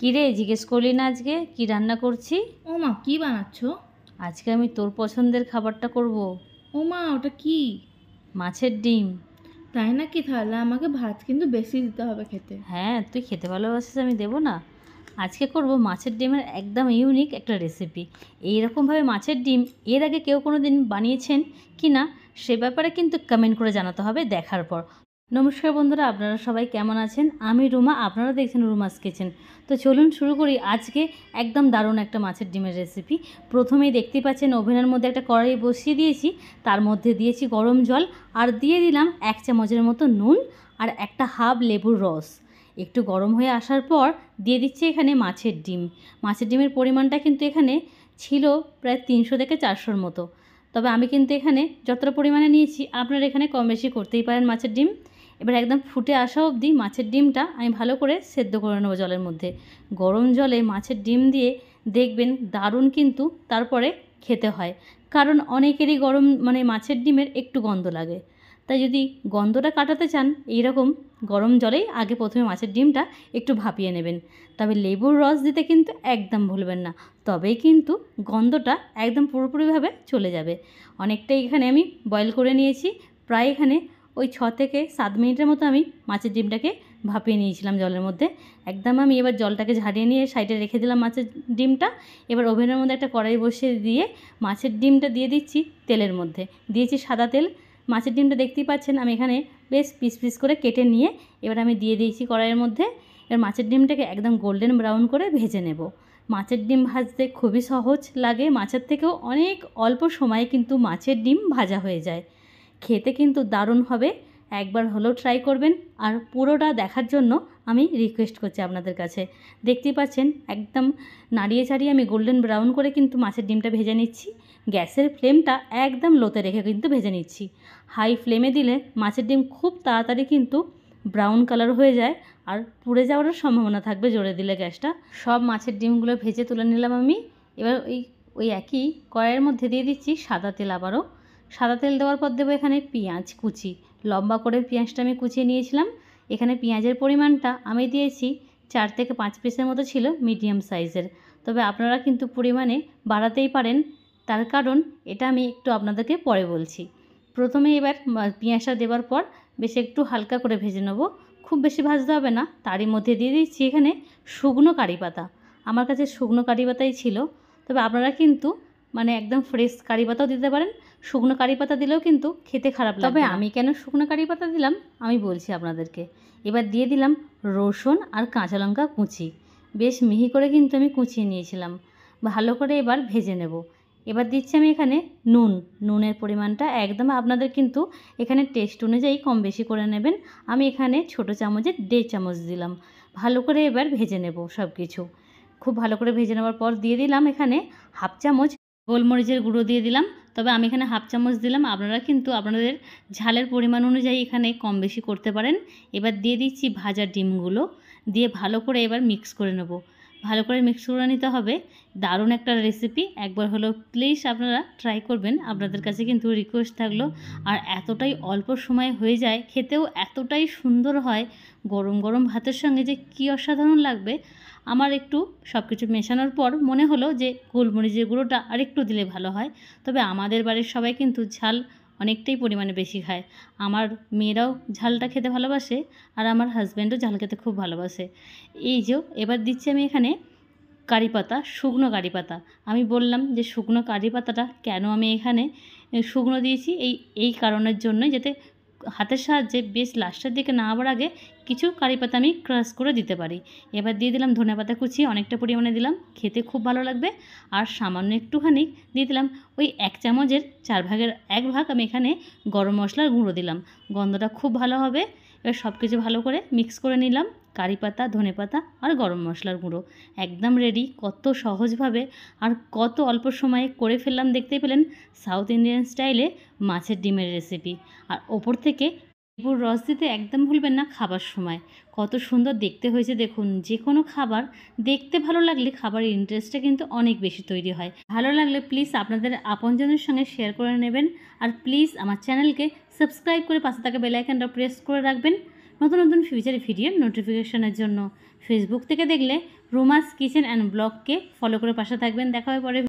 কি রে, জিজ্ঞেস করলি না আজকে কি রান্না করছি? ও মা, কি বানাচ্ছো? আজকে আমি তোর পছন্দের খাবারটা করব। ও মা, ওটা কি? মাছের ডিম। তাই নাকি? তাহলে আমাকে ভাত কিন্তু বেশি দিতে হবে খেতে। হ্যাঁ, তুই খেতে ভালোবাসিস, আমি দেবো না? আজকে করব মাছের ডিমের একদম ইউনিক একটা রেসিপি। এইরকমভাবে মাছের ডিম এর আগে কেউ কোনো দিন বানিয়েছেন কি না সে ব্যাপারে কিন্তু কমেন্ট করে জানাতে হবে দেখার পর। নমস্কার বন্ধুরা, আপনারা সবাই কেমন আছেন? আমি রুমা, আপনারা দেখছেন রুমাস কিচেন। তো চলুন শুরু করি আজকে একদম দারুণ একটা মাছের ডিমের রেসিপি। প্রথমেই দেখতেই পাচ্ছেন ওভেনের মধ্যে একটা কড়াই বসিয়ে দিয়েছি, তার মধ্যে দিয়েছি গরম জল আর দিয়ে দিলাম 1 চামচের মতো নুন আর একটা হাফ লেবুর রস। একটু গরম হয়ে আসার পর দিয়ে দিচ্ছি এখানে মাছের ডিম। মাছের ডিমের পরিমাণটা কিন্তু এখানে ছিল প্রায় 300 থেকে 400-র মতো, তবে আমি কিন্তু এখানে যতটা পরিমাণে নিয়েছি আপনারা এখানে কম বেশি করতেই পারেন মাছের ডিম। এবার একদম ফুটে আসা অবধি মাছের ডিমটা আমি ভালো করে সেদ্ধ করে নেবো জলের মধ্যে। গরম জলে মাছের ডিম দিয়ে দেখবেন দারুণ কিন্তু তারপরে খেতে হয়, কারণ অনেকেরই গরম মাছের ডিমের একটু গন্ধ লাগে। তাই যদি গন্ধটা কাটাতে চান এইরকম গরম জলেই আগে প্রথমে মাছের ডিমটা একটু ভাপিয়ে নেবেন। তবে লেবুর রস দিতে কিন্তু একদম ভুলবেন না, তবেই কিন্তু গন্ধটা একদম পুরোপুরিভাবে চলে যাবে। অনেকটাই এখানে আমি বয়েল করে নিয়েছি, প্রায় এখানে ওই 6 থেকে 7 মিনিটের মতো আমি মাছের ডিমটাকে ভাপিয়ে নিয়েছিলাম জলের মধ্যে। একদম আমি এবার জলটাকে ঝাড়িয়ে নিয়ে সাইডে রেখে দিলাম মাছের ডিমটা। এবার ওভেনের মধ্যে একটা কড়াই বসিয়ে দিয়ে মাছের ডিমটা দিয়ে দিচ্ছি তেলের মধ্যে। দিয়েছি সাদা তেল। মাছের ডিমটা দেখতেই পাচ্ছেন আমি এখানে বেশ পিস পিস করে কেটে নিয়ে এবার আমি দিয়ে দিয়েছি কড়াইয়ের মধ্যে। এবার মাছের ডিমটাকে একদম গোল্ডেন ব্রাউন করে ভেজে নেব। মাছের ডিম ভাজতে খুবই সহজ লাগে, মাছের থেকেও অনেক অল্প সময়ে কিন্তু মাছের ডিম ভাজা হয়ে যায়। খেতে কিন্তু দারুণ হবে, একবার হলেও ট্রাই করবেন। আর পুরোটা দেখার জন্য আমি রিকোয়েস্ট করছি আপনাদের কাছে। দেখতেই পাচ্ছেন একদম নাড়িয়ে চাড়িয়ে আমি গোল্ডেন ব্রাউন করে কিন্তু মাছের ডিমটা ভেজে নিচ্ছি। গ্যাসের ফ্লেমটা একদম লোতে রেখে কিন্তু ভেজে নিচ্ছি। হাই ফ্লেমে দিলে মাছের ডিম খুব তাড়াতাড়ি কিন্তু ব্রাউন কালার হয়ে যায় আর পুড়ে যাওয়ারও সম্ভাবনা থাকবে জোরে দিলে গ্যাসটা। সব মাছের ডিমগুলো ভেজে তুলে নিলাম আমি। এবার ওই একই কড়াইয়ের মধ্যে দিয়ে দিচ্ছি সাদা তেল। আবারও সাদা তেল দেওয়ার পর দেবো এখানে পেঁয়াজ কুচি। লম্বা করে পেঁয়াজটা আমি কুচিয়ে নিয়েছিলাম। এখানে পেঁয়াজের পরিমাণটা আমি দিয়েছি 4 থেকে 5 পিসের মতো ছিল, মিডিয়াম সাইজের। তবে আপনারা কিন্তু পরিমাণে বাড়াতেই পারেন, তার কারণ এটা আমি একটু আপনাদেরকে পরে বলছি। প্রথমে এবার পেঁয়াজটা দেওয়ার পর বেশ একটু হালকা করে ভেজে নেব, খুব বেশি ভাজতে হবে না। তারই মধ্যে দিয়ে দিচ্ছি এখানে শুকনো কারি পাতা। আমার কাছে শুকনো কারি পাতাই ছিল, তবে আপনারা কিন্তু একদম ফ্রেশ কারি পাতাও দিতে পারেন। শুকনো কারি পাতা দিলেও কিন্তু খেতে খারাপ লাগবে। তবে আমি কেন শুকনো কারি পাতা দিলাম আমি বলছি আপনাদেরকে। এবার দিয়ে দিলাম রসুন আর কাঁচা লঙ্কা কুচি। বেশ মিহি করে কিন্তু আমি কুচিয়ে নিয়েছিলাম। ভালো করে এবার ভেজে নেব। এবার দিচ্ছি আমি এখানে নুনের পরিমাণটা একদম আপনাদের কিন্তু এখানে টেস্ট অনুযায়ী কম বেশি করে নেবেন। আমি এখানে ছোটো চামচে 1.5 চামচ দিলাম। ভালো করে এবার ভেজে নেব সব কিছু। খুব ভালো করে ভেজে নেওয়ার পর দিয়ে দিলাম এখানে হাফ চামচ গোলমরিচের গুঁড়ো দিয়ে দিলাম। তবে আমি এখানে হাফ চামচ দিলাম, আপনারা কিন্তু আপনাদের ঝালের পরিমাণ অনুযায়ী এখানে কম বেশি করতে পারেন। এবার দিয়ে দিচ্ছি ভাজা ডিমগুলো, দিয়ে ভালো করে এবার মিক্স করে নেব। ভালো করে মিক্স করে নিতে হবে। দারুণ একটা রেসিপি, একবার হলেও প্লিজ আপনারা ট্রাই করবেন, আপনাদের কাছে কিন্তু রিকোয়েস্ট থাকলো। আর এতটাই অল্প সময় হয়ে যায়, খেতেও এতটাই সুন্দর হয়। গরম গরম ভাতের সঙ্গে যে কী অসাধারণ লাগবে। আমার একটু সব কিছু মেশানোর পর মনে হলো যে গোলমরিচের গুঁড়োটা আরেকটু দিলে ভালো হয়। তবে আমাদের বাড়ির সবাই কিন্তু ঝাল অনেকটাই পরিমাণে বেশি খায়। আমার মেয়েরাও ঝালটা খেতে ভালোবাসে আর আমার হাজব্যান্ডও ঝাল খেতে খুব ভালোবাসে। এই যে এবার দিচ্ছি আমি এখানে কারি পাতা, শুকনো কারি পাতা। আমি বললাম যে শুকনো কারি পাতাটা কেন আমি এখানে শুকনো দিয়েছি, এই কারণের জন্য, যাতে হাতের সাহায্যে বেশ লাস্টের দিকে নামাবার আগে কিছু কারি পাতা আমি ক্রাশ করে দিতে পারি। এবার দিয়ে দিলাম ধনেপাতা কুচি, অনেকটা পরিমাণে দিলাম, খেতে খুব ভালো লাগবে। আর সামান্য একটুখানি দিয়ে দিলাম ওই 1 চামচের 4 ভাগের 1 ভাগ আমি এখানে গরম মশলার গুঁড়ো দিলাম, গন্ধটা খুব ভালো হবে। এবার সব কিছু ভালো করে মিক্স করে নিলাম। কারি পাতা, ধনেপাতা আর গরম মশলার গুঁড়ো একদম রেডি। কত সহজভাবে আর কত অল্প সময়ে করে ফেললাম, দেখতেই পেলেন সাউথ ইন্ডিয়ান স্টাইলে মাছের ডিমের রেসিপি। আর ওপর থেকে লেবুর রস দিতে একদম ভুলবেন না খাবার সময়। কত সুন্দর দেখতে হয়েছে দেখুন। যে কোনো খাবার দেখতে ভালো লাগলে খাবারের ইন্টারেস্টটা কিন্তু অনেক বেশি তৈরি হয়। ভালো লাগলে প্লিজ আপনাদের আপনজনের সঙ্গে শেয়ার করে নেবেন। আর প্লিজ আমার চ্যানেলকে সাবস্ক্রাইব করে পাশে থাকা বেল আইকনটা প্রেস করে রাখবেন। নতুন নতুন ফিউচার ভিডিওর নোটিফিকেশনের জন্য। ফেসবুক থেকে দেখলে রুমাস কিচেন অ্যান্ড ব্লগকে ফলো করে পাশে থাকবেন। দেখা হয় পরে।